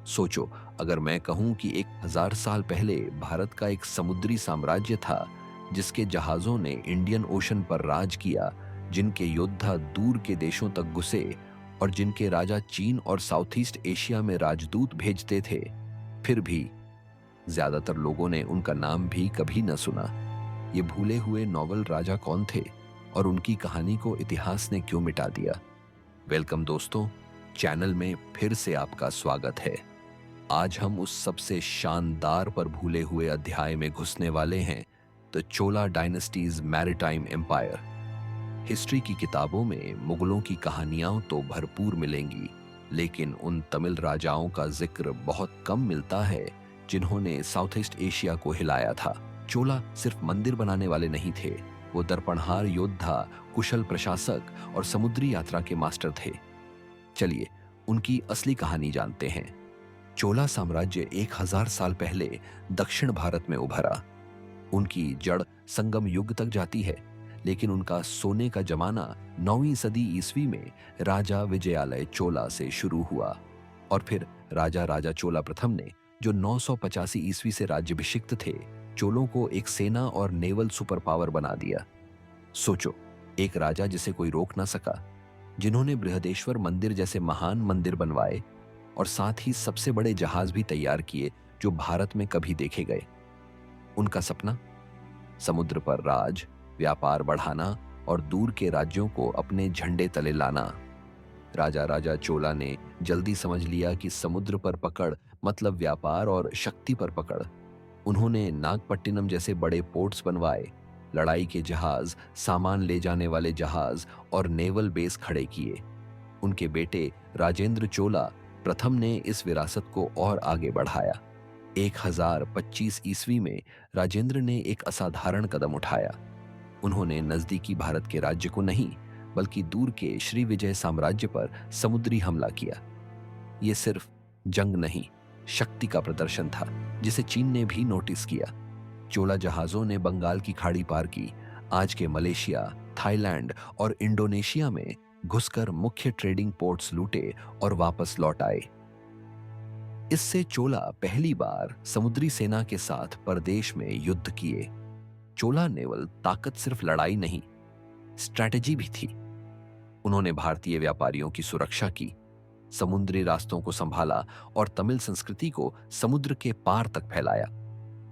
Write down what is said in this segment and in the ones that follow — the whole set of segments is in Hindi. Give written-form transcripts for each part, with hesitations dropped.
सोचो, अगर मैं कहूं कि 1000 साल पहले भारत का एक समुद्री साम्राज्य था जिसके जहाजों ने इंडियन ओशन पर राज किया, जिनके योद्धा दूर के देशों तक घुसे और जिनके राजा चीन और साउथ ईस्ट एशिया में राजदूत भेजते थे, फिर भी ज्यादातर लोगों ने उनका नाम भी कभी न सुना। ये भूले हुए नॉवल राजा कौन थे और उनकी कहानी को इतिहास ने क्यों मिटा दिया? वेलकम दोस्तों, चैनल में फिर से आपका स्वागत है। आज हम उस सबसे शानदार पर भूले हुए अध्याय में घुसने वाले हैं, the Chola dynasties maritime empire. History की किताबों में मुगलों की कहानियां तो भरपूर मिलेंगी, लेकिन उन तमिल राजाओं का जिक्र बहुत कम मिलता है जिन्होंने साउथ ईस्ट एशिया को हिलाया था। चोला सिर्फ मंदिर बनाने वाले नहीं थे, वो दर्पणहार योद्धा, कुशल प्रशासक और समुद्री यात्रा के मास्टर थे। चलिए उनकी असली कहानी जानते हैं। चोला साम्राज्य 1000 साल पहले दक्षिण भारत में उभरा। उनकी जड़ संगम युग तक जाती है, लेकिन उनका सोने का जमाना 9वीं सदी ईस्वी में राजा विजयालय चोला से शुरू हुआ और फिर राजा राजा चोला प्रथम ने, जो 985 ईस्वी से राज्याभिषिक्त थे, चोलों को एक सेना और नेवल सुपर पावर बना दिया। सोचो, एक राजा जिसे कोई रोक ना सका, जिन्होंने बृहदेश्वर मंदिर जैसे महान मंदिर बनवाए और साथ ही सबसे बड़े जहाज भी तैयार किए जो भारत में कभी देखे गए। उनका सपना, समुद्र पर राज, व्यापार बढ़ाना और दूर के राज्यों को अपने झंडे तले लाना। राजा राजा चोला ने जल्दी समझ लिया कि समुद्र पर पकड़ मतलब व्यापार और शक्ति पर पकड़। उन्होंने नागपट्टिनम जैसे बड़े पोर्ट्स बनवाए, लड़ाई के जहाज, सामान ले जाने वाले जहाज और नेवल बेस खड़े किए। उनके बेटे राजेंद्र चोला प्रथम ने इस विरासत को और आगे बढ़ाया। 1025 ईस्वी में राजेंद्र ने एक असाधारण कदम उठाया। उन्होंने नजदीकी भारत के राज्य को नहीं, बल्कि दूर के श्री विजय साम्राज्य पर समुद्री हमला किया। यह सिर्फ जंग नहीं, शक्ति का प्रदर्शन था जिसे चीन ने भी नोटिस किया। चोला जहाजों ने बंगाल की खाड़ी पार की, आज के मलेशिया, थाईलैंड और इंडोनेशिया में घुसकर मुख्य ट्रेडिंग पोर्ट्स लूटे और वापस लौट आए। इससे चोला पहली बार समुद्री सेना के साथ परदेश में युद्ध किए। चोला नेवल ताकत सिर्फ लड़ाई नहीं, स्ट्रैटेजी भी थी। उन्होंने भारतीय व्यापारियों की सुरक्षा की, समुद्री रास्तों को संभाला और तमिल संस्कृति को समुद्र के पार तक फैलाया।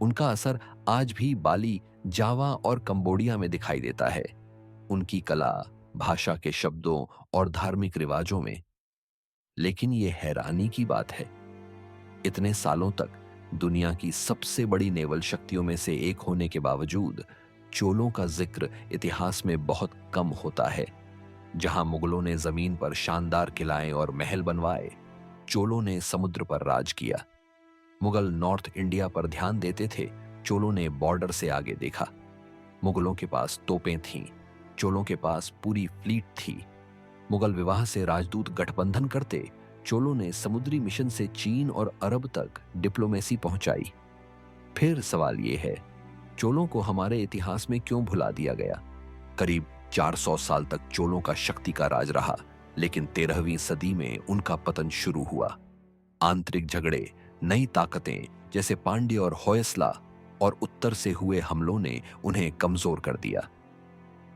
उनका असर आज भी बाली, जावा और कंबोडिया में दिखाई देता है, उनकी कला, भाषा के शब्दों और धार्मिक रिवाजों में। लेकिन यह हैरानी की बात है, इतने सालों तक दुनिया की सबसे बड़ी नेवल शक्तियों में से एक होने के बावजूद चोलों का जिक्र इतिहास में बहुत कम होता है। जहां मुगलों ने जमीन पर शानदार किलाएं और महल बनवाए, चोलों ने समुद्र पर राज किया। मुगल नॉर्थ इंडिया पर ध्यान देते थे, चोलों ने बॉर्डर से आगे देखा। मुगलों के पास तोपें थीं, चोलों के पास पूरी फ्लीट थी। मुगल विवाह से राजदूत गठबंधन करते, चोलों ने समुद्री मिशन से चीन और अरब तक डिप्लोमेसी पहुंचाई। फिर सवाल यह है, चोलों को हमारे इतिहास में क्यों भुला दिया गया? करीब 400 साल तक चोलों का शक्ति का राज रहा, लेकिन 13वीं सदी में उनका पतन शुरू हुआ। आंतरिक झगड़े, नई ताकतें जैसे पांड्य और होयसला और उत्तर से हुए हमलों ने उन्हें कमजोर कर दिया।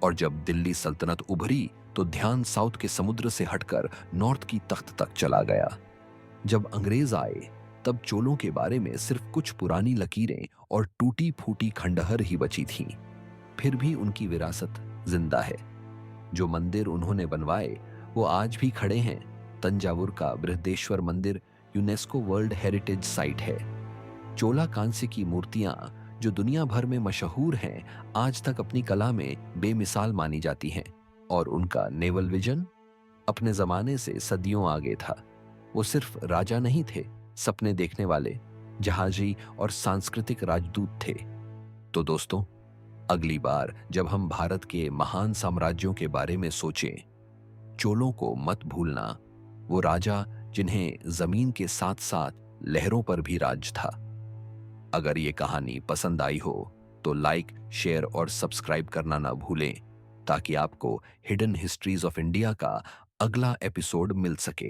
और जब दिल्ली सल्तनत उभरी तो ध्यान साउथ के समुद्र से हटकर नॉर्थ की तख्त तक चला गया। जब अंग्रेज आए तब चोलों के बारे में सिर्फ कुछ पुरानी लकीरें और टूटी फूटी खंडहर ही बची थीं। फिर भी उनकी विरासत जिंदा है। जो मंदिर उन्होंने बनवाए वो आज भी खड़े हैं। तंजावुर का बृहदेश्वर मंदिर यूनेस्को वर्ल्ड हेरिटेज साइट है। चोला कांस्य की मूर्तियां जो दुनिया भर में मशहूर हैं, आज तक अपनी कला में बेमिसाल मानी जाती हैं। और उनका नेवल विजन अपने जमाने से सदियों आगे था। वो सिर्फ राजा नहीं थे, सपने देखने वाले, जहाजी और सांस्कृतिक राजदूत थे। तो दोस्तों, अगली बार जब हम भारत के महान साम्राज्यों के बारे में सोचें, चोलों को मत भूलना। वो राजा जिन्हें जमीन के साथ साथ लहरों पर भी राज था। अगर ये कहानी पसंद आई हो तो लाइक, शेयर और सब्सक्राइब करना ना भूलें, ताकि आपको हिडन हिस्ट्रीज ऑफ इंडिया का अगला एपिसोड मिल सके।